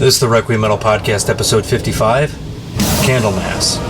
This is the Requiem Metal Podcast, episode 55, Candlemass.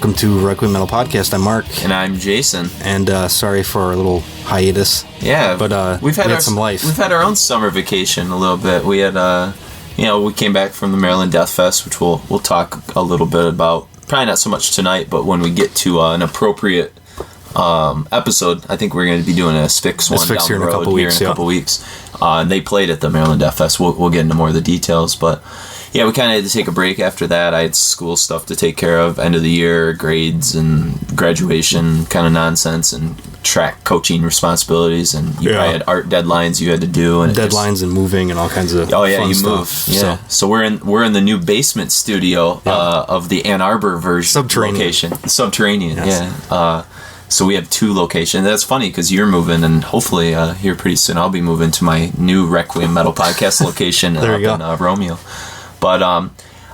welcome to Requiem Metal Podcast. I'm Mark. And I'm Jason. And sorry for our little hiatus. Yeah, but we had some life. We've had our own summer vacation a little bit. We had, we came back from the Maryland Death Fest, which we'll talk a little bit about. Probably not so much tonight, but when we get to an appropriate episode, I think we're going to be doing a Spix one down the road here in a couple weeks. They played at the Maryland Death Fest. We'll get into more of the details, but yeah, we kind of had to take a break after that. I had school stuff to take care of, end of the year, grades and graduation kind of nonsense, and track coaching responsibilities, and you probably had art deadlines you had to do, and deadlines and moving and all kinds of fun you stuff. Move. Yeah. So we're in the new basement studio of the Ann Arbor version location. Subterranean. Yes. Yeah. So we have two locations. That's funny because you're moving, and hopefully here pretty soon I'll be moving to my new Requiem Metal Podcast location up in Romeo. But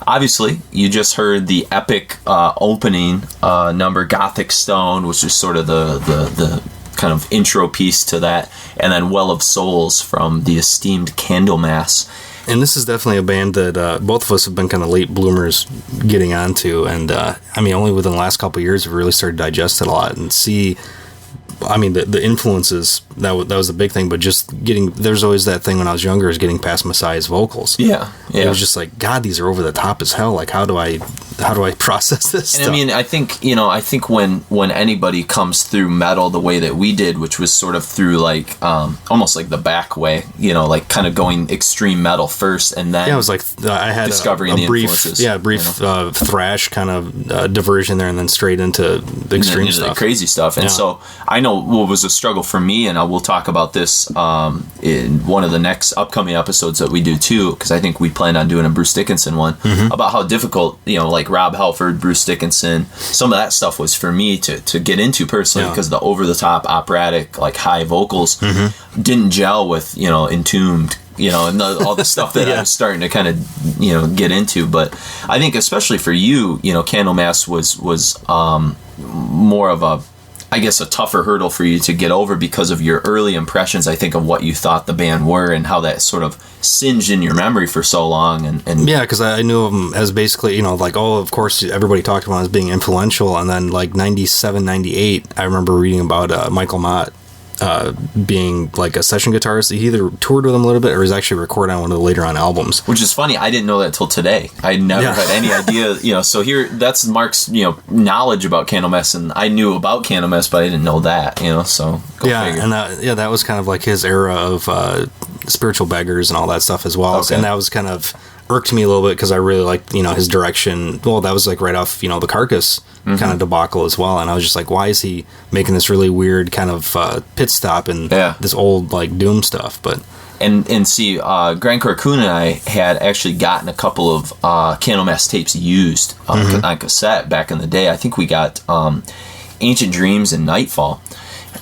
obviously, you just heard the epic opening number, Gothic Stone, which is sort of the kind of intro piece to that, and then Well of Souls from the esteemed Candlemass. And this is definitely a band that both of us have been kind of late bloomers getting onto, and only within the last couple of years we've really started to digest it a lot and see. The influences, that was the big thing, but just there's always that thing when I was younger, is getting past Messiah's vocals. Yeah. It was just like, God, these are over the top as hell. Like, how do I process this stuff? And I think when anybody comes through metal the way that we did, which was sort of through like, almost like the back way, like kind of going extreme metal first, and then it was like, I had discovering a the brief, influences. thrash kind of diversion there, and then straight into the extreme stuff. The crazy stuff. And so I know what was a struggle for me, and we'll talk about this in one of the next upcoming episodes that we do too, because I think we plan on doing a Bruce Dickinson one, about how difficult, like Rob Halford, Bruce Dickinson, some of that stuff was for me to get into personally, because the over-the-top operatic, like high vocals didn't gel with, Entombed, and all the stuff that I was starting to kind of, get into. But I think especially for you, Candlemass was more of a tougher hurdle for you to get over because of your early impressions, I think, of what you thought the band were and how that sort of singed in your memory for so long. And yeah, because I knew of them as basically, of course, everybody talked about them as being influential. And then like 97, 98, I remember reading about Michael Mott being like a session guitarist. He either toured with them a little bit or was actually recorded on one of the later on albums. Which is funny. I didn't know that till today. I never had any idea, so here, that's Mark's, knowledge about Candlemass, and I knew about Candlemass, but I didn't know that, so go figure. And that was kind of like his era of Spiritual Beggars and all that stuff as well. Okay. And that was kind of irked me a little bit because I really liked, his direction. Well, that was like right off, the Carcass kind of debacle as well. And I was just like, why is he making this really weird kind of pit stop in this old like Doom stuff? But and see, Grand Cocoon and I had actually gotten a couple of Candlemass tapes used on cassette back in the day. I think we got Ancient Dreams and Nightfall.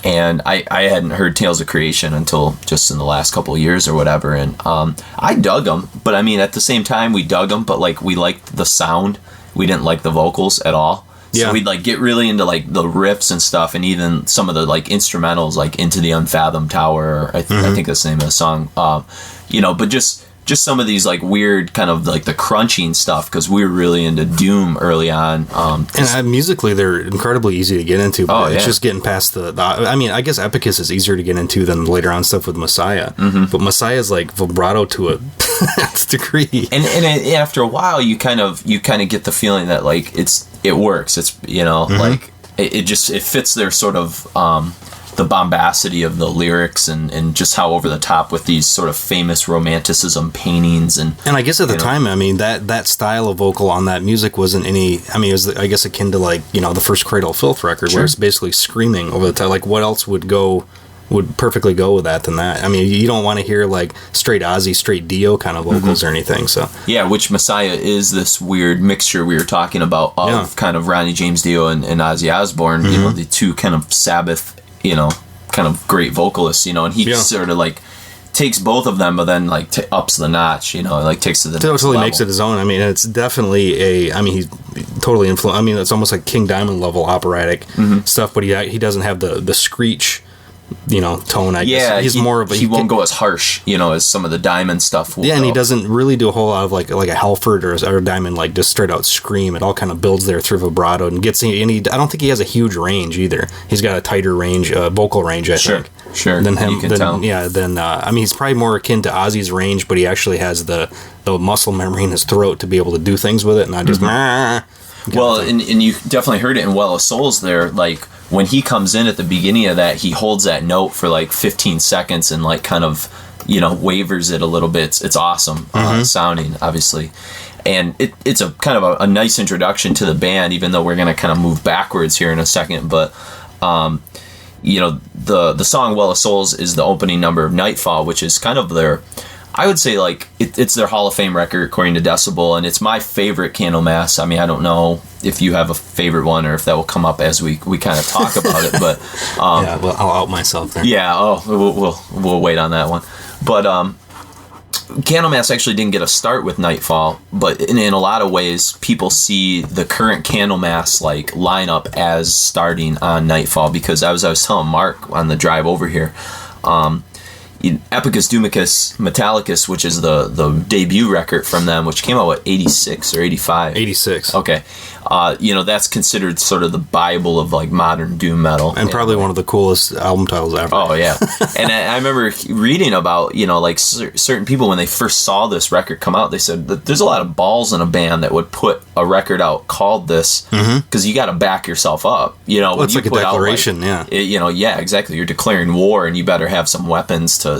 And I hadn't heard Tales of Creation until just in the last couple of years or whatever. And I dug them, but at the same time, we dug them, but like we liked the sound. We didn't like the vocals at all. So we'd like get really into like the riffs and stuff, and even some of the like instrumentals, like Into the Unfathomed Tower. I think that's the name of the song. But just some of these like weird kind of like the crunching stuff, because we were really into Doom early on. And musically, they're incredibly easy to get into. But it's just getting past the I guess Epicus is easier to get into than later on stuff with Messiah. But Messiah is like vibrato to a degree. And after a while, you kind of get the feeling that like it works. It's like it fits their sort of the bombacity of the lyrics and just how over the top with these sort of famous romanticism paintings and I guess at the time, that style of vocal on that music wasn't any. It was I guess akin to like the first Cradle of Filth record, where it's basically screaming over the top. Like what else would perfectly go with that than that? You don't want to hear like straight Ozzy, straight Dio kind of vocals or anything. So which Messiah is this weird mixture we were talking about of kind of Ronnie James Dio and Ozzy Osbourne. The two kind of Sabbath. Kind of great vocalists, and he sort of like takes both of them, but then like ups the notch, like takes it to the next totally level. Makes it his own. It's definitely he's totally influenced. It's almost like King Diamond level operatic stuff, but he doesn't have the screech tone. I guess he's more of a... He won't go as harsh, as some of the Diamond stuff will and go. he doesn't really do a whole lot of like a Halford or a Diamond, like just straight out scream. It all kind of builds there through vibrato and I don't think he has a huge range either. He's got a tighter range, vocal range, I think. Sure. Than him. You can tell. Yeah, he's probably more akin to Ozzy's range, but he actually has the muscle memory in his throat to be able to do things with it, not just... Well, and you definitely heard it in Well of Souls there, like, when he comes in at the beginning of that, he holds that note for like 15 seconds and like kind of, wavers it a little bit. It's awesome sounding, obviously. And it's a kind of a nice introduction to the band, even though we're going to kind of move backwards here in a second. But, the song Well of Souls is the opening number of Nightfall, which is kind of their... I would say, like, it's their Hall of Fame record, according to Decibel, and it's my favorite Candlemass. I mean, I don't know if you have a favorite one or if that will come up as we kind of talk about it, but... yeah, well, I'll out myself there. Yeah, we'll wait on that one. But Candlemass actually didn't get a start with Nightfall, but in a lot of ways, people see the current Candlemass, like, lineup as starting on Nightfall, because as I was telling Mark on the drive over here... Epicus, Doomicus, Metallicus, which is the debut record from them, which came out, 86 or 85? 86. Okay. That's considered sort of the Bible of, like, modern doom metal. And probably one of the coolest album titles ever. Oh, yeah. And I remember reading about, like, certain people, when they first saw this record come out, they said that there's a lot of balls in a band that would put a record out called this, because you got to back yourself up. Well, it's like a declaration, yeah, exactly. You're declaring war, and you better have some weapons to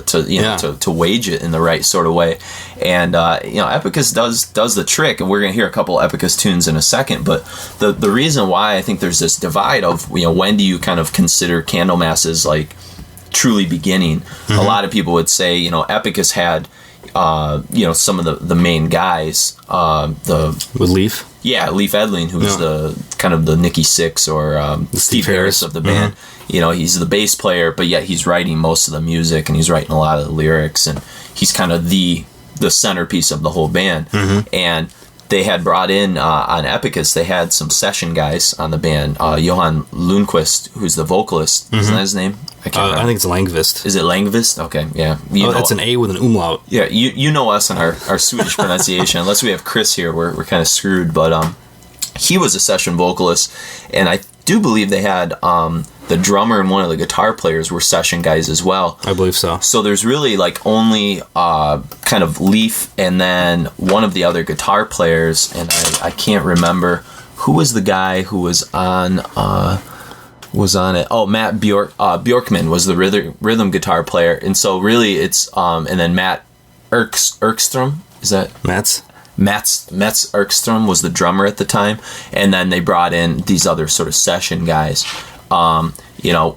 wage it in the right sort of way. And Epicus does the trick, and we're gonna hear a couple Epicus tunes in a second. But the reason why I think there's this divide of when do you kind of consider Candlemass as like truly beginning? A lot of people would say Epicus had some of the main guys, with Leaf. Yeah, Leif Edling, who's the kind of the Nicky Six or Steve Harris of the band. He's the bass player, but yet he's writing most of the music and he's writing a lot of the lyrics, and he's kind of the centerpiece of the whole band. And they had brought in on Epicus, they had some session guys on the band. Johan Lundqvist, who's the vocalist. Isn't that his name? I can't remember. I think it's Langvist. Is it Langvist? Okay, yeah. That's an A with an umlaut. Yeah, you know us and our Swedish pronunciation. Unless we have Chris here, we're kind of screwed. But he was a session vocalist, and I do believe they had the drummer and one of the guitar players were session guys as well. I believe so. So there's really like only kind of Leaf and then one of the other guitar players, and I can't remember who was the guy who was on it. Oh, Matt Bjorkman was the rhythm guitar player, and so really it's and then Matt Erkstrom, is that Mats Erkstrom was the drummer at the time, and then they brought in these other sort of session guys.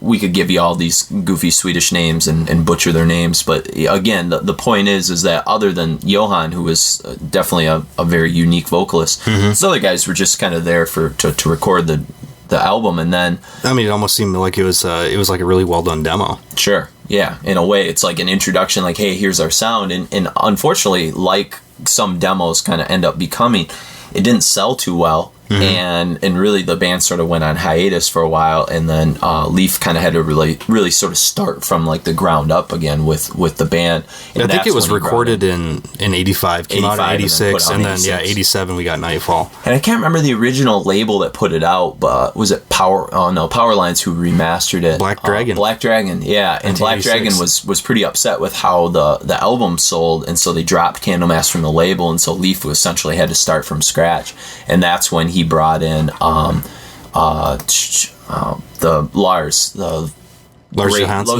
We could give you all these goofy Swedish names and butcher their names, but again, the point is that other than Johan, who was definitely a very unique vocalist, these other guys were just kind of there to record the album. And then it almost seemed like it was like a really well done demo. Sure, yeah, in a way it's like an introduction, like, hey, here's our sound, and unfortunately, like some demos kind of end up becoming, it didn't sell too well. And really the band sort of went on hiatus for a while, and then Leaf kind of had to really sort of start from like the ground up again with the band. And I think it was recorded in 85, came out in 86, and then 87 we got Nightfall. And I can't remember the original label that put it out, but was it Powerlines who remastered it? Black Dragon, yeah. And Black Dragon was pretty upset with how the album sold, and so they dropped Candlemass from the label, and so Leaf essentially had to start from scratch. And that's when he brought in the Lars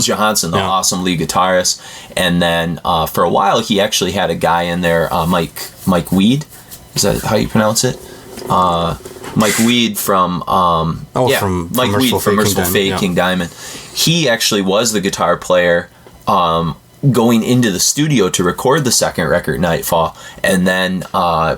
Johansson, the awesome lead guitarist. And then for a while he actually had a guy in there, Mike Weed, is that how you pronounce it? Mike Weed from Merciful Fate, King Diamond. He actually was the guitar player going into the studio to record the second record, Nightfall, and then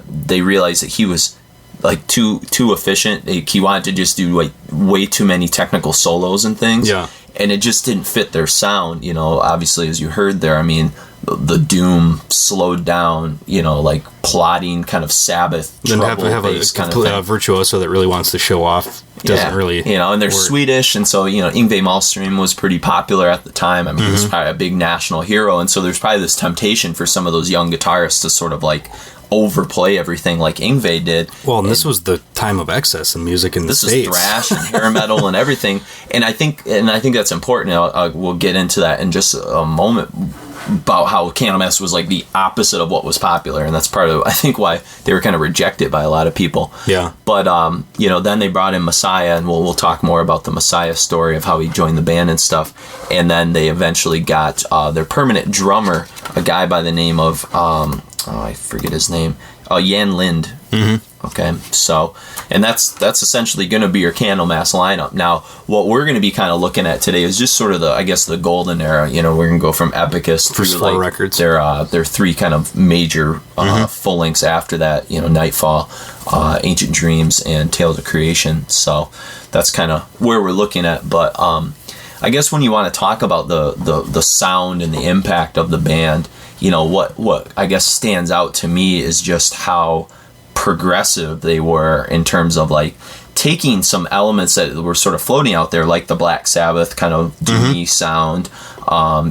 they realized that he was like too efficient. He wanted to just do like way too many technical solos and things. Yeah. And it just didn't fit their sound, obviously, as you heard there. I mean, the doom slowed down, like plotting kind of Sabbath then have a virtuoso that really wants to show off. Doesn't really, and they're Swedish, and so Yngwie Malmsteen was pretty popular at the time. I mean, he was probably a big national hero, and so there's probably this temptation for some of those young guitarists to sort of like overplay everything like Yngwie did. Well, and this was the time of excess in music in the States. This was thrash and hair metal and everything, and I think that's important. We'll get into that in just a moment about how Candlemass was like the opposite of what was popular, and that's part of I think why they were kind of rejected by a lot of people. Yeah. But then they brought in Messiah, and we'll talk more about the Messiah story of how he joined the band and stuff. And then they eventually got their permanent drummer, a guy by the name of I forget his name, Jan Lind. Mm-hmm. Okay, so, and that's essentially going to be your Candlemass lineup. Now, what we're going to be kind of looking at today is just sort of the golden era. We're going to go from Epicus through like records. Their three kind of major full lengths after that. Nightfall, Ancient Dreams, and Tales of Creation. So that's kind of where we're looking at. But I guess when you want to talk about the sound and the impact of the band, what I guess stands out to me is just how progressive they were in terms of like taking some elements that were sort of floating out there, like the Black Sabbath kind of doomy sound.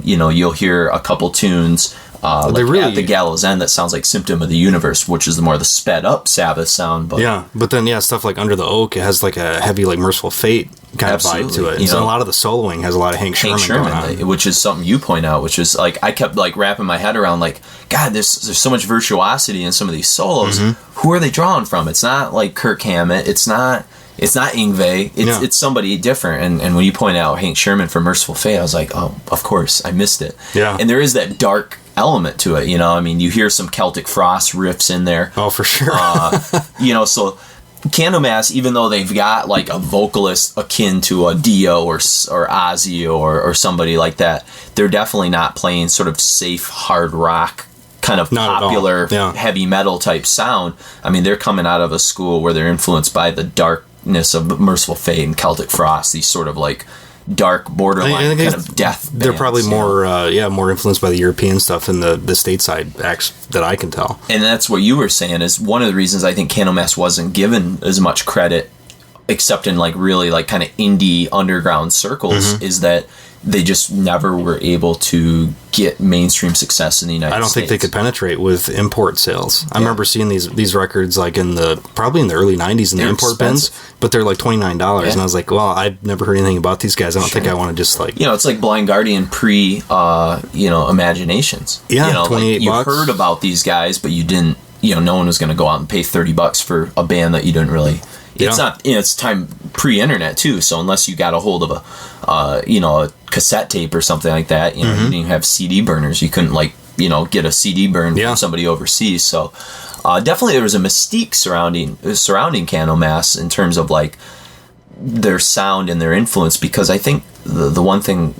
You'll hear a couple tunes at the Gallow's End that sounds like Symptom of the Universe, which is the sped up Sabbath sound. But then stuff like Under the Oak, it has like a heavy like Merciful Fate kind of vibe to it. And a lot of the soloing has a lot of Hank Sherman going on. Which is something you point out, which is like I kept like wrapping my head around like, God, there's so much virtuosity in some of these solos. Who are they drawing from? It's not like Kirk Hammett. It's not Yngwie. It's somebody different. And when you point out Hank Sherman for Merciful Fate, I was like, oh, of course, I missed it. Yeah. And there is that dark element to it. I mean, you hear some Celtic Frost riffs in there. Oh, for sure. So Candlemass, even though they've got like a vocalist akin to a Dio or Ozzy or somebody like that, they're definitely not playing sort of safe hard rock kind of popular heavy metal type sound. I mean, they're coming out of a school where they're influenced by the darkness of Merciful Fate and Celtic Frost, these sort of like dark borderline kind of death bands. They're probably more influenced by the European stuff than the stateside acts that I can tell. And that's what you were saying is one of the reasons I think Candlemass wasn't given as much credit, except in like really like kind of indie underground circles, is that they just never were able to get mainstream success in the United States. I don't think they could penetrate with import sales. I remember seeing these records like probably in the early 90s in the import bins, but they're like $29. And I was like, well, I've never heard anything about these guys. I don't think I want to just like... it's like Blind Guardian pre, Imaginations. Yeah, $28. You heard about these guys, but you didn't, no one was going to go out and pay $30 for a band that you didn't really... It's not, it's time pre-internet too, so unless you got a hold of a cassette tape or something like that, you didn't even have CD burners. You couldn't get a CD burn from somebody overseas. So definitely there was a mystique surrounding Candlemass in terms of like their sound and their influence, because I think the one thing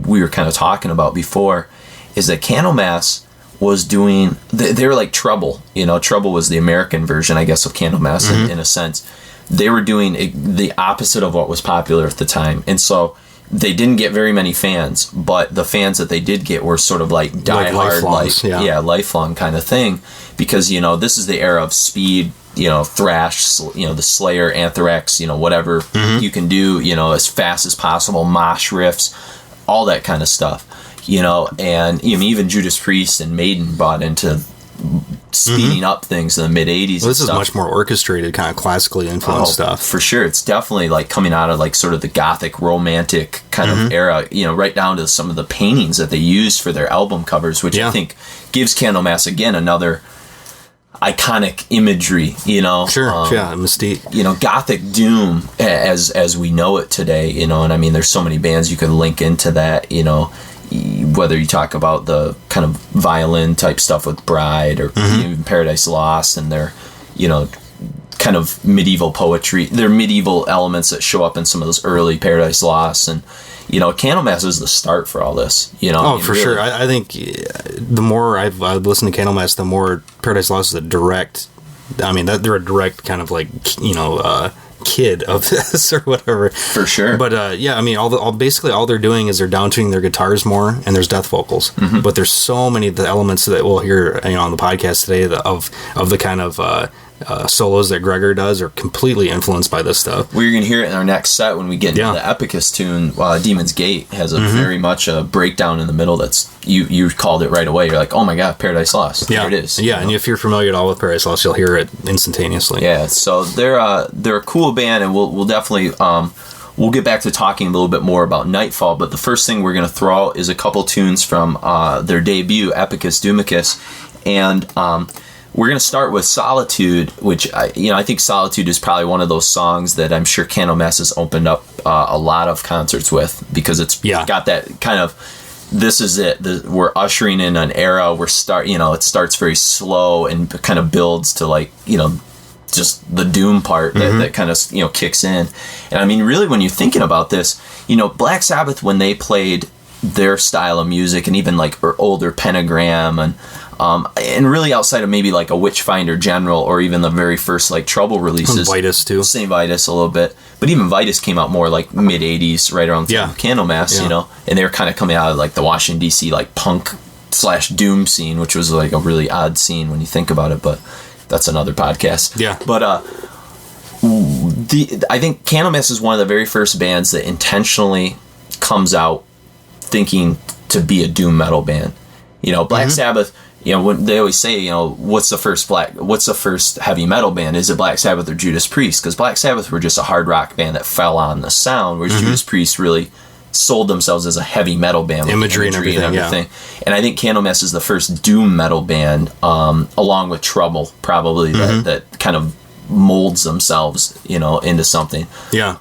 we were kind of talking about before is that Candlemass was doing, they were like Trouble. Trouble was the American version, I guess, of Candlemass in a sense. They were doing the opposite of what was popular at the time. And so they didn't get very many fans, but the fans that they did get were sort of like diehard, lifelong kind of thing. Because, this is the era of speed, thrash, the Slayer, Anthrax, whatever you can do, as fast as possible, mosh riffs, all that kind of stuff. And even Judas Priest and Maiden bought into speeding up things in the mid 80s. Well, this is much more orchestrated, kind of classically influenced stuff. For sure. It's definitely like coming out of like sort of the Gothic romantic kind of era, right down to some of the paintings that they used for their album covers, which I think gives Candlemass again another iconic imagery, mystique. Gothic doom as we know it today, and I mean there's so many bands you could link into that, whether you talk about the kind of violin type stuff with Bride or even Paradise Lost and their, kind of medieval poetry, their medieval elements that show up in some of those early Paradise Lost. And, Candlemass is the start for all this, sure. I think the more I've listened to Candlemass, the more Paradise Lost is a direct, they're a direct kind of like, kid of this or whatever. For sure. But yeah, I mean, basically all they're doing is they're downtuning their guitars more, and there's death vocals. But there's so many of the elements that we'll hear, on the podcast today of the kind of solos that Gregor does are completely influenced by this stuff. We're going to hear it in our next set when we get into the Epicus tune. Demon's Gate has a very much a breakdown in the middle that's, you called it right away. You're like, oh my god, Paradise Lost. There it is. Yeah, and if you're familiar at all with Paradise Lost, you'll hear it instantaneously. Yeah, so they're a cool band, and we'll definitely... we'll get back to talking a little bit more about Nightfall, but the first thing we're going to throw out is a couple tunes from their debut, Epicus, Doomicus, and... we're going to start with Solitude, which I think Solitude is probably one of those songs that I'm sure Candlemass has opened up a lot of concerts with, because it's got that kind of, this is it. We're ushering in an era where it starts very slow and kind of builds to just the doom part that kind of kicks in. And I mean, really, when you're thinking about this, Black Sabbath, when they played their style of music, and even like older Pentagram and really outside of maybe like a Witchfinder General, or even the very first like Trouble releases. Vitus too. Same Vitus a little bit. But even Vitus came out more like mid 80s, right around the time of Candlemass, and they were kind of coming out of like the Washington DC like punk / doom scene, which was like a really odd scene when you think about it, but that's another podcast. Yeah. But I think Candlemass is one of the very first bands that intentionally comes out thinking to be a doom metal band. Black Sabbath, when they always say, what's the first heavy metal band? Is it Black Sabbath or Judas Priest? Because Black Sabbath were just a hard rock band that fell on the sound, whereas Judas Priest really sold themselves as a heavy metal band with imagery and everything. Yeah. And I think Candlemass is the first doom metal band, along with Trouble, probably, that kind of molds themselves, into something. Yeah.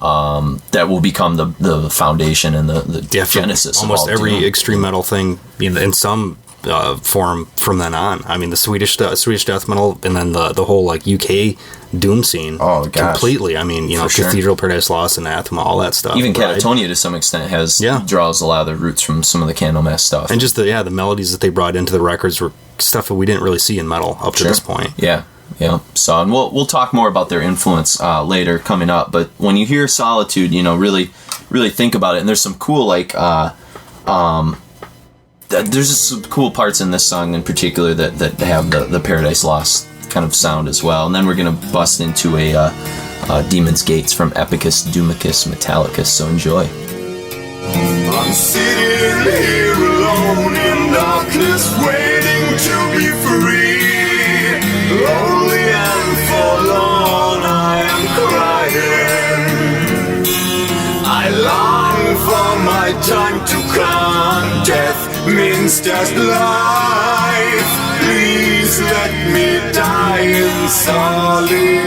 That will become the foundation and the genesis almost of all every doom. extreme metal thing in some form from then on. I mean, the Swedish death metal, and then the whole like UK doom scene. Oh gosh, completely. I mean, Cathedral, Paradise Lost, Anathema, all that stuff. Even Catatonia to some extent draws a lot of the roots from some of the Candlemass stuff. And just the melodies that they brought into the records were stuff that we didn't really see in metal up to this point. Yeah. Yeah, so and we'll talk more about their influence later coming up. But when you hear Solitude, really think about it. And there's some cool there's just some cool parts in this song in particular that have the Paradise Lost kind of sound as well. And then we're gonna bust into a Demon's Gates from Epicus, Doomicus, Metallicus. So enjoy. I'm sitting here alone in darkness, waiting to be free. Lonely and forlorn, I am crying. I long for my time to come. Death means just life. Please let me die in solitude.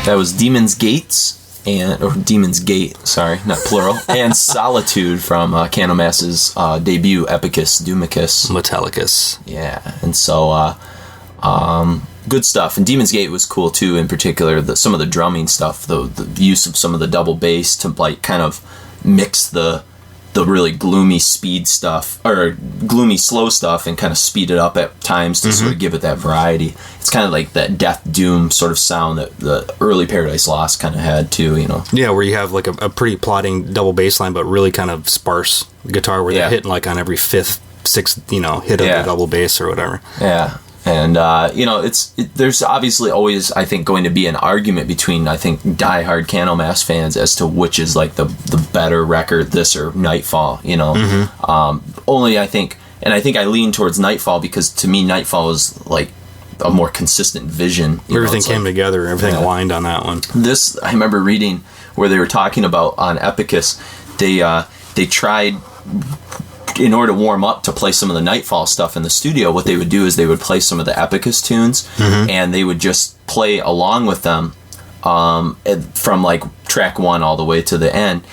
That was Demon's Gates. Or Demon's Gate, sorry, not plural, and Solitude from Candlemass's debut, Epicus, Doomicus. Metallicus. Yeah, and so, good stuff. And Demon's Gate was cool, too, in particular, some of the drumming stuff, the use of some of the double bass to, like, kind of mix the really gloomy speed stuff, or gloomy slow stuff, and kind of speed it up at times to sort of give it that variety. It's kind of like that death doom sort of sound that the early Paradise Lost kind of had too, you know. Yeah, where you have like a pretty plodding double bass line, but really kind of sparse guitar where they're hitting like on every fifth, sixth, hit of the double bass or whatever. Yeah. And, there's obviously always, I think, going to be an argument between, I think, diehard Candlemass fans as to which is, like, the better record, this or Nightfall, Only, I think I lean towards Nightfall because, to me, Nightfall is, like, a more consistent vision. Everything came together, everything aligned on that one. This, I remember reading where they were talking about, on Epicus, they tried... in order to warm up to play some of the Nightfall stuff in the studio, what they would do is they would play some of the Epicus tunes, and they would just play along with them from like track 1 all the way to the end.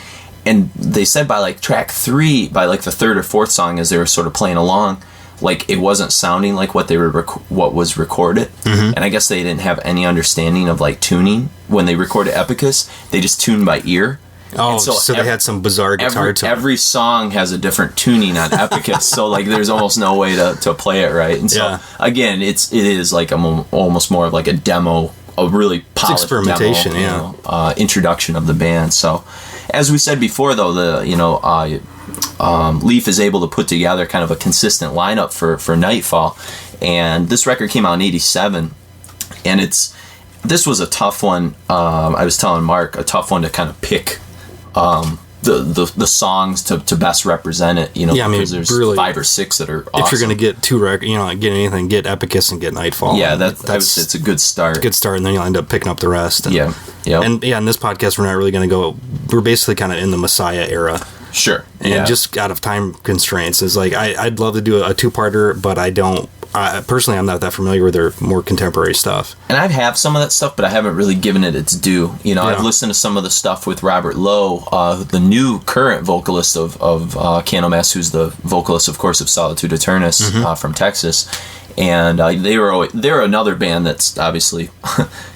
And they said by like track 3, by like the third or fourth song, as they were sort of playing along, like it wasn't sounding like what they were what was recorded. And I guess they didn't have any understanding of like tuning when they recorded Epicus. They just tuned by ear. Oh, so they had some bizarre guitar tone. Every song has a different tuning on Epicus, so like there's almost no way to play it right. And so again, it is like almost more of like a demo, a really polished experimentation, demo, introduction of the band. So, as we said before, though, Leaf is able to put together kind of a consistent lineup for Nightfall, and this record came out in '87, and this was a tough one. I was telling Mark, a tough one to kind of pick. The songs to best represent it, because there's really 5 or 6 that are awesome. If you're going to get 2 records, get anything, get Epicus and get Nightfall. Yeah, it's a good start. Good start, and then you'll end up picking up the rest. And, yeah. And in this podcast, we're not really going to go, we're basically kind of in the Messiah era. Sure. And just out of time constraints, is like, I'd love to do a 2-parter, but I don't. Personally, I'm not that familiar with their more contemporary stuff. And I have some of that stuff, but I haven't really given it its due. I've listened to some of the stuff with Robert Lowe, the new current vocalist of Candlemass, who's the vocalist, of course, of Solitude Aeturnus from Texas. And they're another band that's obviously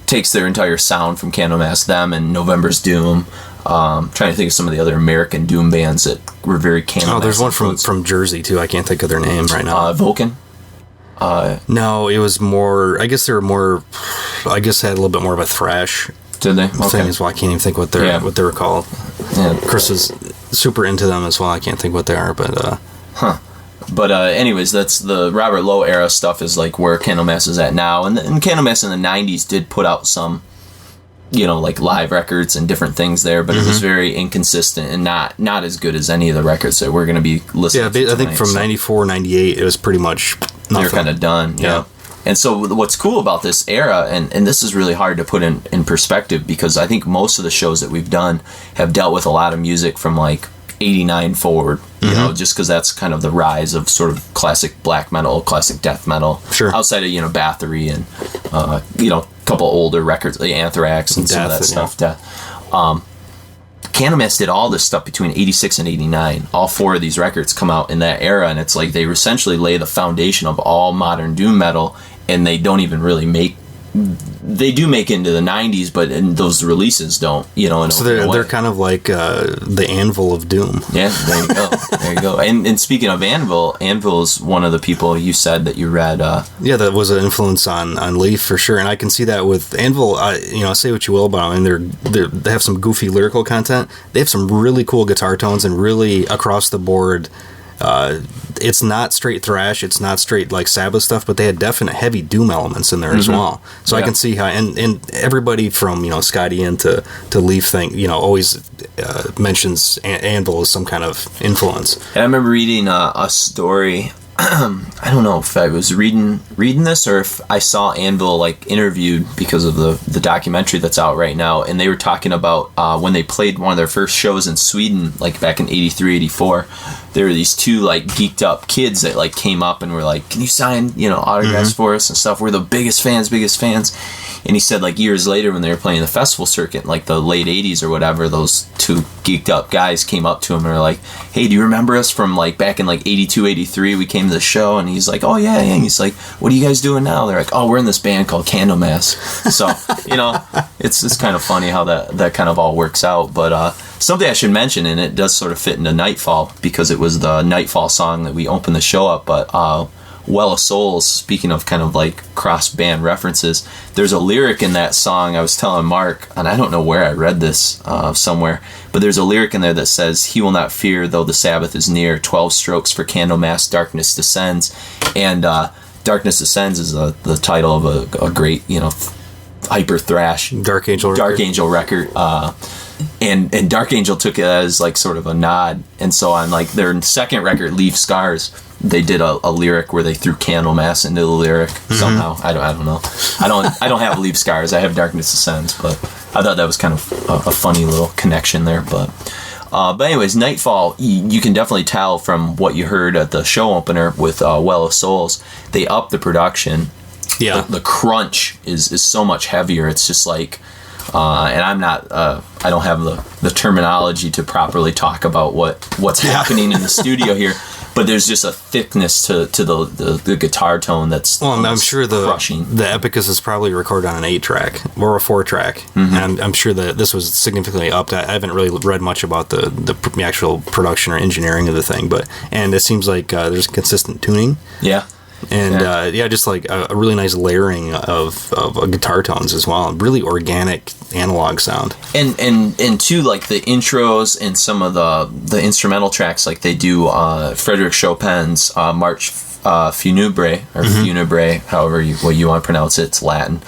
takes their entire sound from Candlemass, them and November's Doom. Trying to think of some of the other American Doom bands that were very Candlemass. Oh, there's one from Jersey, too. I can't think of their name right now. Vulcan? No, it was more. I guess they were more. I guess they had a little bit more of a thrash. Did they? Okay. Thing is why I can't even think what they were called. Yeah. Chris is super into them as well. I can't think what they are, but. But anyways, that's the Robert Lowe era stuff. Is like where Candlemass is at now, and Candlemass in the '90s did put out some, like live records and different things there, but it was very inconsistent and not as good as any of the records that we're going to be listening to. Yeah, I think from 94, 98, it was pretty much nothing. They're kind of done, yeah. And so what's cool about this era, and this is really hard to put in perspective, because I think most of the shows that we've done have dealt with a lot of music from like 89 forward, just because that's kind of the rise of sort of classic black metal, classic death metal. Sure. Outside of, Bathory and, a couple older records, like Anthrax and some of that stuff. Candlemass did all this stuff between 86 and 89. All 4 of these records come out in that era, and it's like they essentially lay the foundation of all modern doom metal, and they don't even really make... They do make into the 90s, but those releases don't, So they're kind of like the Anvil of Doom. Yeah, there you go. There you go. And speaking of Anvil is one of the people you said that you read. Yeah, that was an influence on Leaf for sure, and I can see that with Anvil. Say what you will about them, and they have some goofy lyrical content. They have some really cool guitar tones and really across the board. It's not straight thrash, it's not straight like Sabbath stuff, but they had definite heavy doom elements in there as well. So I can see how, and everybody from Scotty into Leaf thing, always mentions Anvil as some kind of influence. And I remember reading a story. I don't know if I was reading this or if I saw Anvil like interviewed because of the documentary that's out right now, and they were talking about when they played one of their first shows in Sweden, like back in 83, 84. There were these two like geeked up kids that like came up and were like, "Can you sign, autographs for us and stuff? We're the biggest fans." And he said like years later when they were playing the festival circuit, like the late 80s or whatever, those two geeked up guys came up to him and were like, "Hey, do you remember us from like back in like 82, 83? We came to the show." And he's like, "Oh yeah." And he's like, "What are you guys doing now?" They're like, "Oh, we're in this band called Candlemass." So, it's kind of funny how that kind of all works out. But something I should mention, and it does sort of fit into Nightfall because it was the Nightfall song that we opened the show up, but Well of Souls, speaking of kind of like cross-band references, there's a lyric in that song. I was telling Mark, and I don't know where I read this somewhere, but there's a lyric in there that says, "He will not fear though the Sabbath is near, 12 strokes for Candlemass, darkness descends." And Darkness Descends is the title of a great, hyper thrash Dark Angel record. And Dark Angel took it as like sort of a nod. And so on like their second record, Leave Scars, they did a lyric where they threw Candlemass into the lyric somehow. I don't know. I don't have Leave Scars. I have Darkness Descends, but I thought that was kind of a funny little connection there. But anyways, Nightfall, you can definitely tell from what you heard at the show opener with Well of Souls, they upped the production. Yeah. The crunch is so much heavier. It's just like, and I'm not, I don't have the terminology to properly talk about what's happening in the studio here, but there's just a thickness to the guitar tone that's I'm sure crushing. The Epicus is probably recorded on an 8-track or a 4-track, and I'm sure that this was significantly upped. I haven't really read much about the actual production or engineering of the thing, and it seems like there's consistent tuning. Yeah. And just like a really nice layering of guitar tones as well. Really organic analog sound. And too, like the intros and some of the instrumental tracks, like they do Frédéric Chopin's March Funèbre, or Funèbre, however what you want to pronounce it, it's Latin.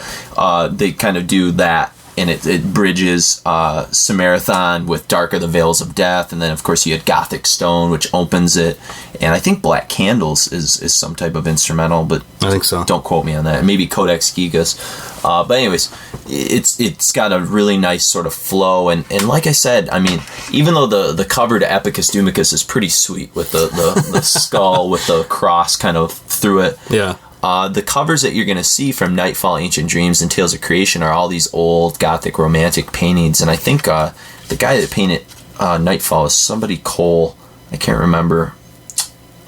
They kind of do that. And it bridges Samaritan with Dark Are the Veils of Death, and then of course you had Gothic Stone, which opens it, and I think Black Candles is some type of instrumental, but I think so. Don't quote me on that. Maybe Codex Gigas. But anyways, it's got a really nice sort of flow, and like I said, I mean, even though the cover to Epicus Doomicus is pretty sweet with the skull with the cross kind of through it. Yeah. The covers that you're going to see from Nightfall, Ancient Dreams, and Tales of Creation are all these old Gothic romantic paintings. And I think the guy that painted Nightfall is somebody Cole. I can't remember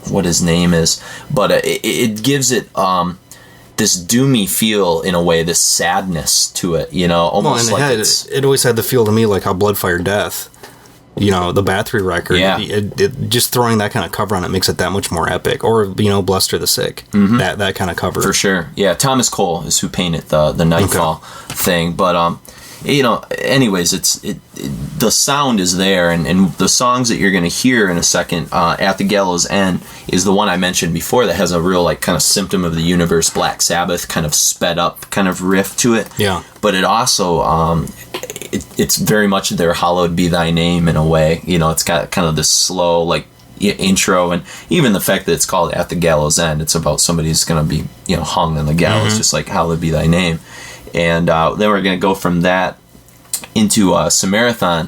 what his name is. But it gives it this doomy feel in a way, this sadness to it, almost it always had the feel to me like how Bloodfire Death, the Bathory record, it just throwing that kind of cover on it makes it that much more epic. Or, Blessed Are the Sick, that kind of cover. For sure. Yeah, Thomas Cole is who painted the Nightfall thing. But, anyways, the sound is there, and the songs that you're going to hear in a second, At the Gallows End, is the one I mentioned before that has a real, like, kind of Symptom of the Universe, Black Sabbath, kind of sped up kind of riff to it. Yeah. But it also... it's very much their Hallowed Be Thy Name in a way. It's got kind of this slow, like, intro, and even the fact that it's called At the Gallows End, it's about somebody who's going to be, hung on the gallows, just like Hallowed Be Thy Name. And then we're going to go from that into Samaritan,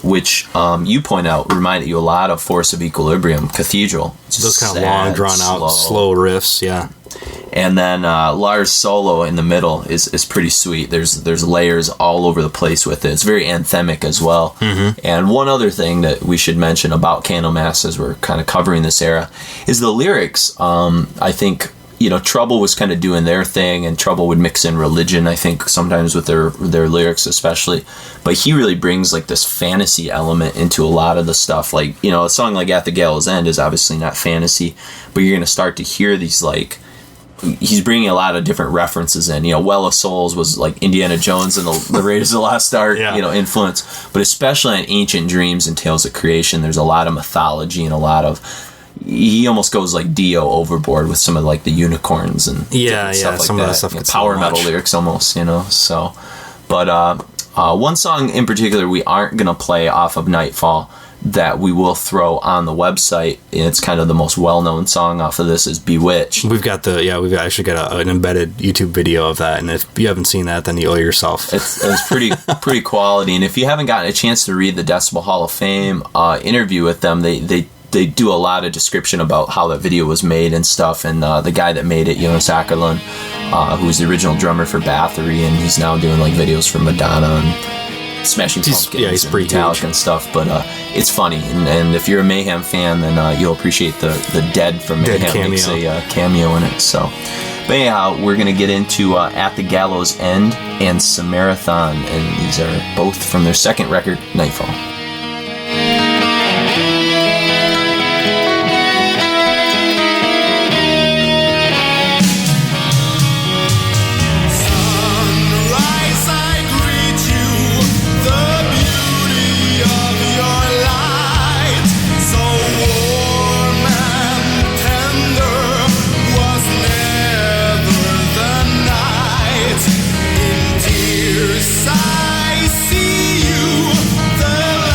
which you point out reminded you a lot of Force of Equilibrium, Cathedral. Those kind of long, drawn-out, slow riffs, yeah. And then Lars' solo in the middle is pretty sweet. There's layers all over the place with it. It's very anthemic as well. And one other thing that we should mention about Candlemass as we're kind of covering this era is the lyrics. I think, Trouble was kind of doing their thing, and Trouble would mix in religion, I think, sometimes with their lyrics especially. But he really brings like this fantasy element into a lot of the stuff. Like, a song like At the Gallows End is obviously not fantasy, but you're going to start to hear these like... He's bringing a lot of different references in. Well of Souls was like Indiana Jones and the Raiders of the Lost Ark, influence. But especially in Ancient Dreams and Tales of Creation, there's a lot of mythology and a lot of... He almost goes like Dio overboard with some of like the unicorns and stuff like some that. Of that stuff power metal lyrics almost, So, but one song in particular we aren't going to play off of Nightfall that we will throw on the website. It's kind of the most well-known song off of this is Bewitched. We've actually got an embedded YouTube video of that, and if you haven't seen that, then you owe yourself. It's pretty quality, and if you haven't gotten a chance to read the Decibel Hall of Fame interview with them, they do a lot of description about how that video was made and stuff, and the guy that made it, Jonas Ackerlund, who was the original drummer for Bathory, and he's now doing like videos for Madonna and Smashing Pumpkins, he's and pretty Metallica huge and stuff, but it's funny, and if you're a Mayhem fan, then you'll appreciate the Dead from Mayhem makes a cameo in it. So, but anyhow, we're gonna get into At the Gallows End and Samaritan, and these are both from their second record, Nightfall. I see you, the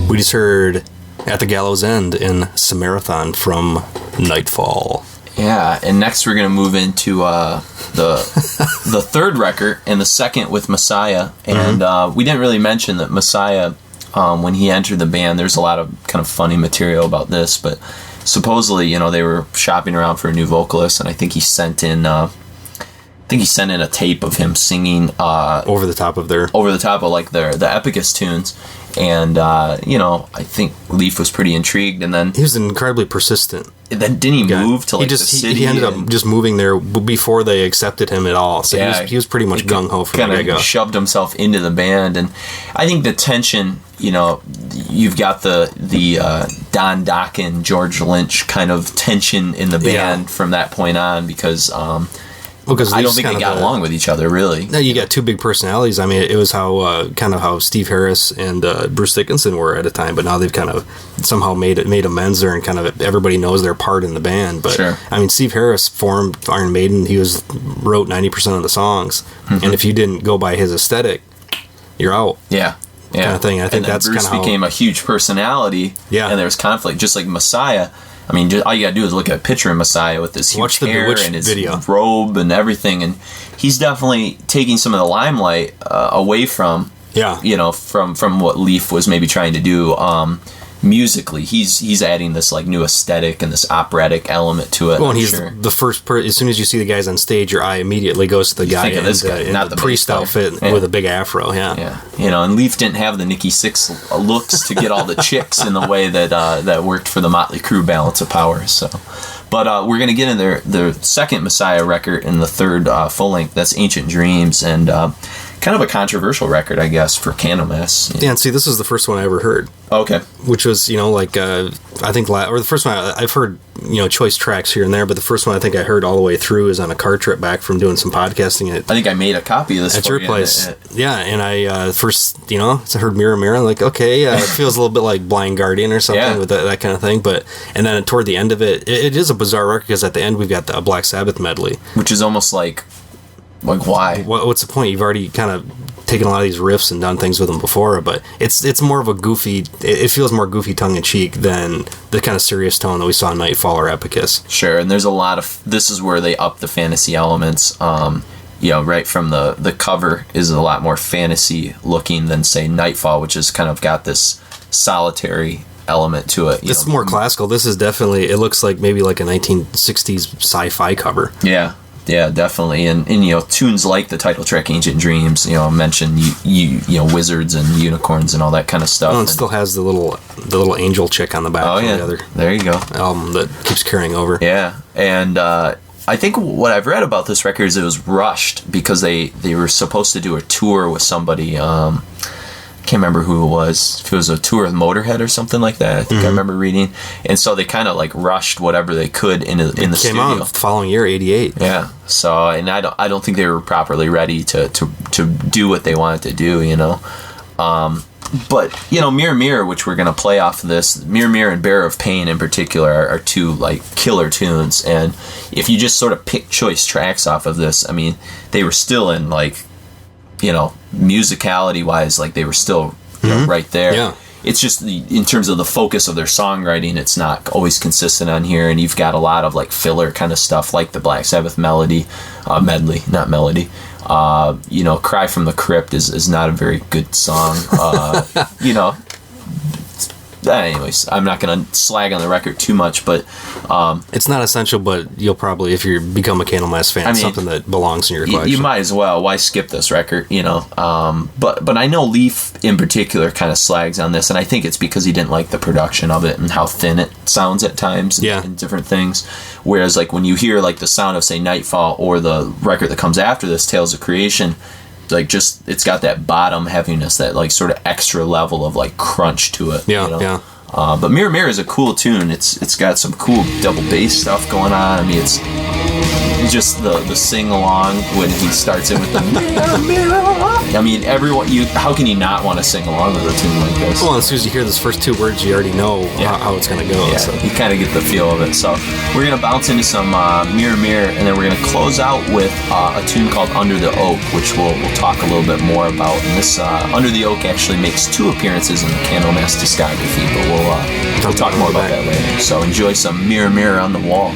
We just heard At the Gallows End in Samaritan from Nightfall. Yeah, and next we're going to move into the third record and the second with Messiah. And we didn't really mention that Messiah, when he entered the band, there's a lot of kind of funny material about this, but supposedly, you know, they were shopping around for a new vocalist, and I think he sent in think he sent in a tape of him singing over the top of like the Epicus tunes. And, I think Leaf was pretty intrigued, and then... He was incredibly persistent. Then didn't he move to, the city? He ended up just moving there before they accepted him at all. So he was pretty much gung-ho from the get-go. Shoved himself into the band, and I think the tension, you've got the Don Dokken, George Lynch kind of tension in the band from that point on, because... I don't think they got along with each other, really. No, you got two big personalities. I mean, it was how Steve Harris and Bruce Dickinson were at a time, but now they've kind of somehow made amends there, and kind of everybody knows their part in the band. But sure. I mean, Steve Harris formed Iron Maiden. He wrote 90% of the songs, and if you didn't go by his aesthetic, you're out. Yeah. Kind of thing. I think that's kind of Bruce became a huge personality. Yeah. And there was conflict, just like Messiah. I mean, all you gotta do is look at a picture of Messiah with this huge hair and his robe and everything, and he's definitely taking some of the limelight away from, from what Leaf was maybe trying to do musically. He's adding this like new aesthetic and this operatic element to it. Well, and he's the first as soon as you see the guys on stage, your eye immediately goes to the guy in the priest outfit with a big afro. Yeah. And Leaf didn't have the Nikki Sixx looks to get all the chicks in the way that worked for the Motley Crue balance of power. So, but we're gonna get in their second Messiah record and the third full length. That's Ancient Dreams, and kind of a controversial record, I guess, for Candlemass. Yeah, and see, this is the first one I ever heard. Okay. Which was, I think, or the first one, I've heard, choice tracks here and there, but the first one I think I heard all the way through is on a car trip back from doing some podcasting. I think I made a copy of this at your place. Yeah, and I first, I heard Mirror Mirror, like, okay, it feels a little bit like Blind Guardian or something with that kind of thing, and then toward the end of it is a bizarre record, because at the end we've got the Black Sabbath medley. Which is almost like why? What's the point? You've already kind of taken a lot of these riffs and done things with them before, but it's more of a goofy. It feels more goofy, tongue in cheek than the kind of serious tone that we saw in Nightfall or Epicus. Sure, and there's a lot of. This is where they up the fantasy elements. Right from the cover is a lot more fantasy looking than say Nightfall, which has kind of got this solitary element to it. It's more classical. This is definitely. It looks like maybe like a 1960s sci-fi cover. Yeah, definitely, and tunes like the title track "Ancient Dreams," mention wizards and unicorns and all that kind of stuff. Oh, it still has the little angel chick on the back. Oh yeah, there you go. Album that keeps carrying over. Yeah, and I think what I've read about this record is it was rushed because they were supposed to do a tour with somebody. Can't remember who it was. If it was a tour with Motorhead or something like that, I think I remember reading. And so they kind of like rushed whatever they could in the studio. Came out the following year, '88. Yeah. So, and I don't think they were properly ready to do what they wanted to do. But Mirror Mirror, which we're gonna play off of this, Mirror Mirror and Bearer of Pain in particular are two like killer tunes. And if you just sort of pick choice tracks off of this, I mean, they were still in like. Musicality wise, like they were still right there. Yeah. It's just in terms of the focus of their songwriting, it's not always consistent on here, and you've got a lot of like filler kind of stuff, like the Black Sabbath medley. Cry from the Crypt is not a very good song. Anyways, I'm not going to slag on the record too much, but it's not essential, but you'll probably, if you become a Candlemass fan, it's something that belongs in your collection. You might as well. Why skip this record, But I know Leaf in particular kind of slags on this, and I think it's because he didn't like the production of it and how thin it sounds at times and different things. Whereas like when you hear like the sound of, say, Nightfall or the record that comes after this, Tales of Creation, like just it's got that bottom heaviness, that like sort of extra level of like crunch to it. Yeah. But Mirror Mirror is a cool tune. It's got some cool double bass stuff going on. I mean, it's just the sing along when he starts in with the Mirror Mirror. I mean, how can you not want to sing along with a tune like this? Well, as soon as you hear those first two words, you already know how it's going to go. Yeah, so. You kind of get the feel of it. So we're going to bounce into some Mirror Mirror, and then we're going to close out with a tune called Under the Oak, which we'll talk a little bit more about. And this Under the Oak actually makes 2 appearances in the Candlemass discography, but we'll talk more about that later. So enjoy some Mirror Mirror on the Wall.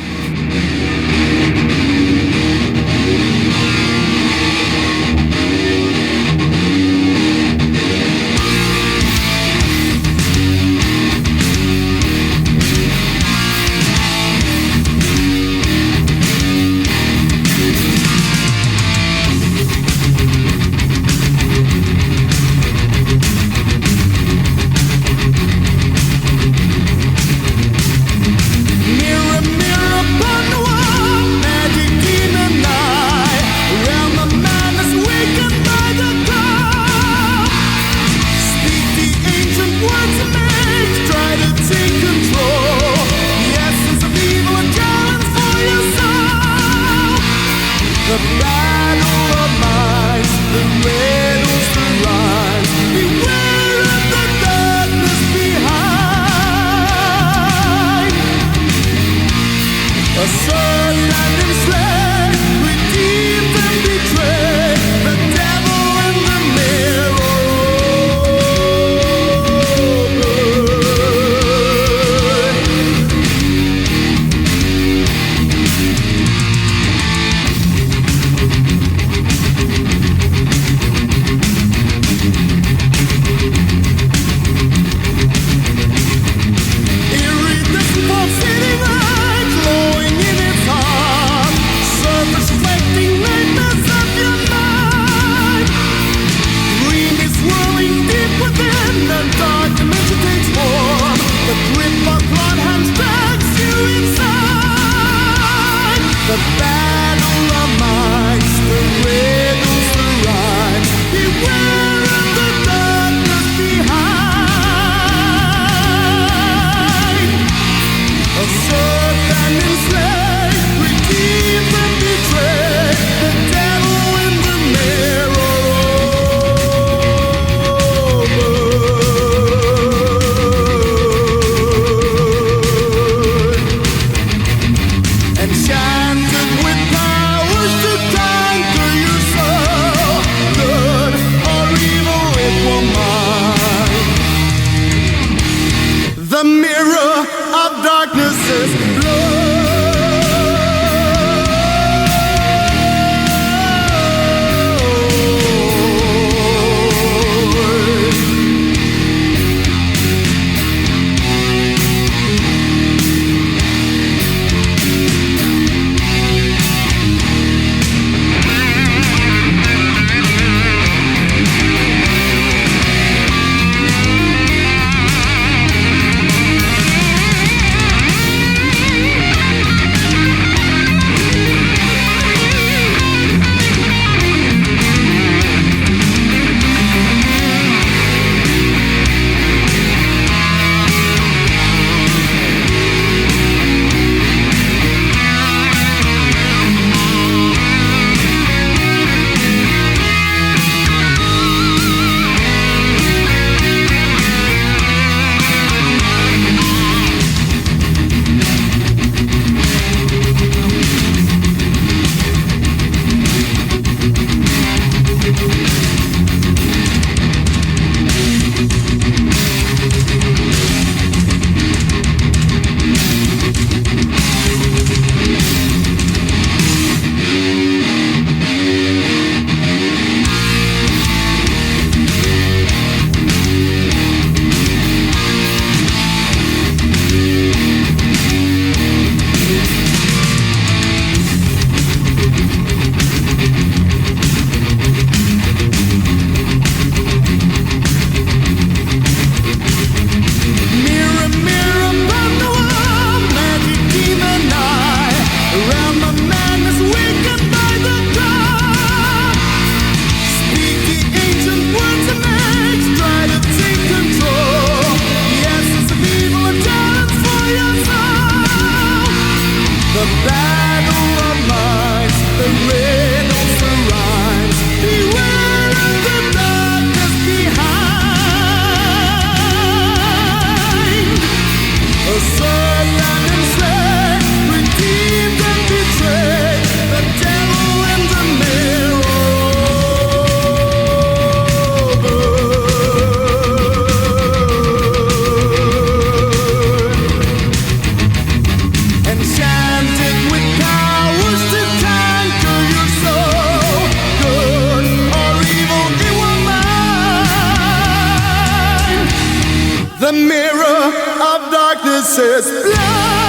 The mirror of darkness is blind.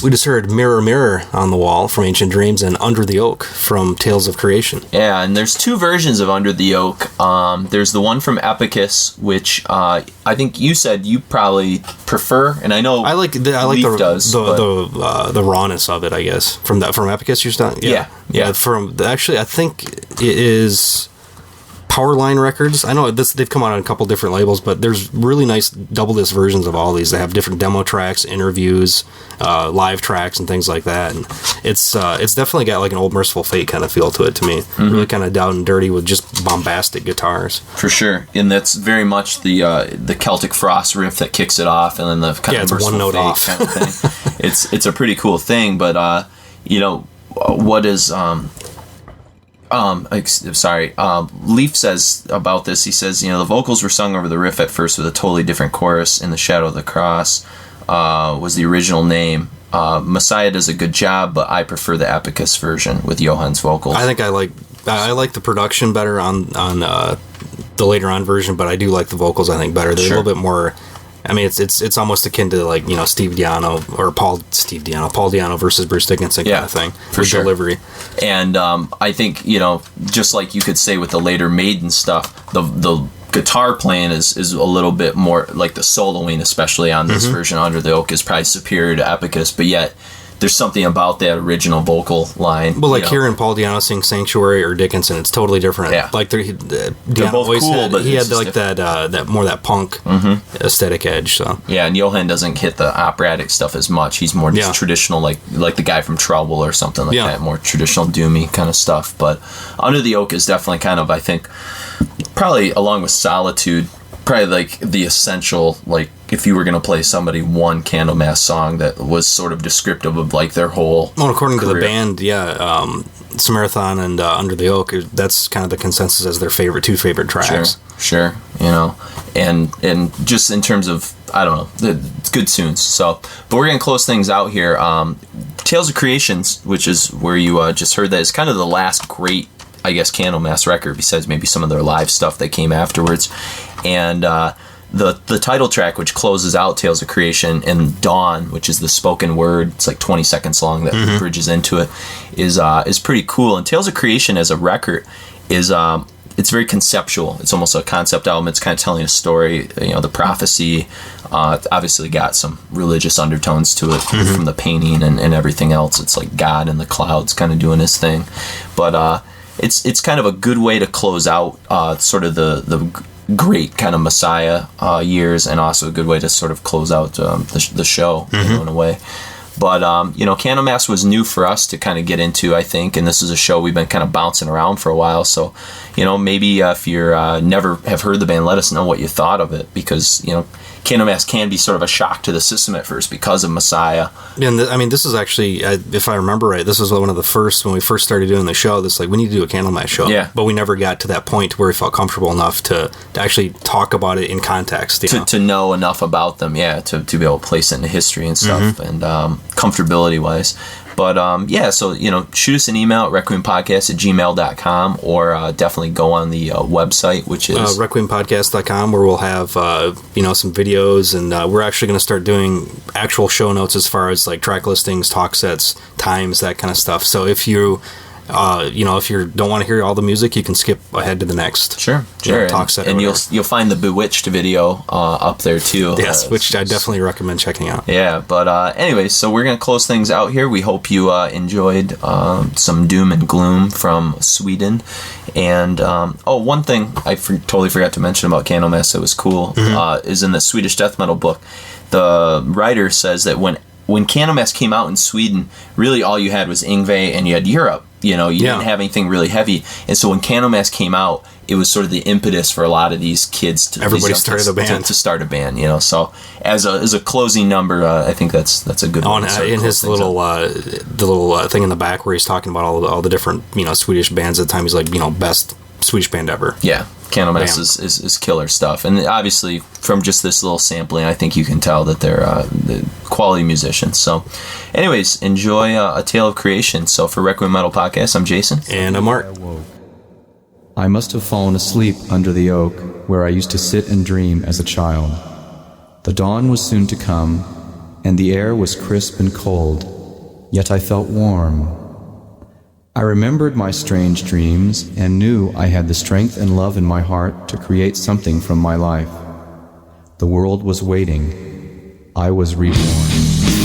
We just heard Mirror Mirror on the Wall from Ancient Dreams and Under the Oak from Tales of Creation. Yeah, and there's two versions of Under the Oak. There's the one from Epicus, which I think you said you probably prefer, and I know I like the rawness of it, I guess. From Epicus you're saying? Yeah. Actually I think it is Powerline Records. I know they've come out on a couple different labels, but there's really nice double disc versions of all these. They have different demo tracks, interviews, live tracks, and things like that. And it's definitely got like an Old Merciful Fate kind of feel to it to me. Mm-hmm. Really kind of down and dirty with just bombastic guitars. For sure, and that's very much the Celtic Frost riff that kicks it off, and then the kind of Merciful one note Fate off kind of thing. It's a pretty cool thing, but what is Leaf says about this, he says, the vocals were sung over the riff at first with a totally different chorus. In the Shadow of the Cross was the original name. Messiah does a good job, but I prefer the Epicus version with Johann's vocals. I think I like the production better on the later on version, but I do like the vocals, I think, better. They're a little bit more. I mean, it's almost akin to like Steve Diano or Paul Diano versus Bruce Dickinson kind of thing for sure. Delivery. And I think just like you could say with the later Maiden stuff, the guitar playing is a little bit more like the soloing, especially on this version Under the Oak, is probably superior to Epicus, but yet there's something about that original vocal line. Well, like hearing Paul Diano sing Sanctuary or Dickinson, it's totally different. Yeah. Like they're both cool, but he had like that punk aesthetic edge. So yeah, and Johann doesn't hit the operatic stuff as much. He's more just traditional, like the guy from Trouble or something like that, more traditional doomy kind of stuff. But Under the Oak is definitely kind of, I think, probably along with Solitude, probably like the essential, like if you were going to play somebody one Candlemass song that was sort of descriptive of like their whole according career. To the band, Samaritan and Under the Oak, that's kind of the consensus as their two favorite tracks. Sure, and just in terms of, I don't know, it's good tunes. So, but we're going to close things out here. Tales of Creations, which is where you just heard that, is kind of the last great, I guess, Candlemass record, besides maybe some of their live stuff that came afterwards. And the title track, which closes out Tales of Creation, and Dawn, which is the spoken word, it's like 20 seconds long that bridges into it, is pretty cool. And Tales of Creation as a record is it's very conceptual. It's almost a concept album. It's kind of telling a story, the prophecy. It's obviously got some religious undertones to it from the painting and everything else. It's like God in the clouds kind of doing his thing. But it's kind of a good way to close out sort of the great kind of Messiah years, and also a good way to sort of close out the show in a way. But Candlemass was new for us to kind of get into, I think, and this is a show we've been kind of bouncing around for a while. So maybe if you're never have heard the band, let us know what you thought of it, because Candlemass can be sort of a shock to the system at first because of Messiah. Yeah, and this is actually, if I remember right, this was one of the first, when we first started doing the show, this like, we need to do a Candlemass show. Yeah. But we never got to that point where we felt comfortable enough to actually talk about it in context. To know enough about them, to be able to place it into history and stuff, and comfortability-wise. But, so, shoot us an email at requiempodcast@gmail.com, or definitely go on the website, which is requiempodcast.com, where we'll have, some videos, and we're actually going to start doing actual show notes as far as like track listings, talk sets, times, that kind of stuff. So if you... if you don't want to hear all the music, you can skip ahead to the next. Sure. Talk set, and you'll find the Bewitched video up there too. Yes, which I definitely recommend checking out. Yeah, but anyways, so we're gonna close things out here. We hope you enjoyed some doom and gloom from Sweden. And one thing I totally forgot to mention about Candlemass that was cool is in the Swedish death metal book. The writer says that when Candlemass came out in Sweden, really all you had was Yngwie and you had Europe. You didn't have anything really heavy. And so when Candlemass came out, it was sort of the impetus for a lot of these kids to start a band. So as a closing number, I think that's a good one. In his little thing in the back where he's talking about all the different Swedish bands at the time, he's like best Swedish band ever. Yeah, Candlemass is killer stuff, and obviously from just this little sampling, I think you can tell that they're quality musicians. So, anyways, enjoy A Tale of Creation. So for Requiem Metal Podcast, I'm Jason, and I'm Art. I must have fallen asleep under the oak where I used to sit and dream as a child. The dawn was soon to come, and the air was crisp and cold, yet I felt warm. I remembered my strange dreams and knew I had the strength and love in my heart to create something from my life. The world was waiting. I was reborn.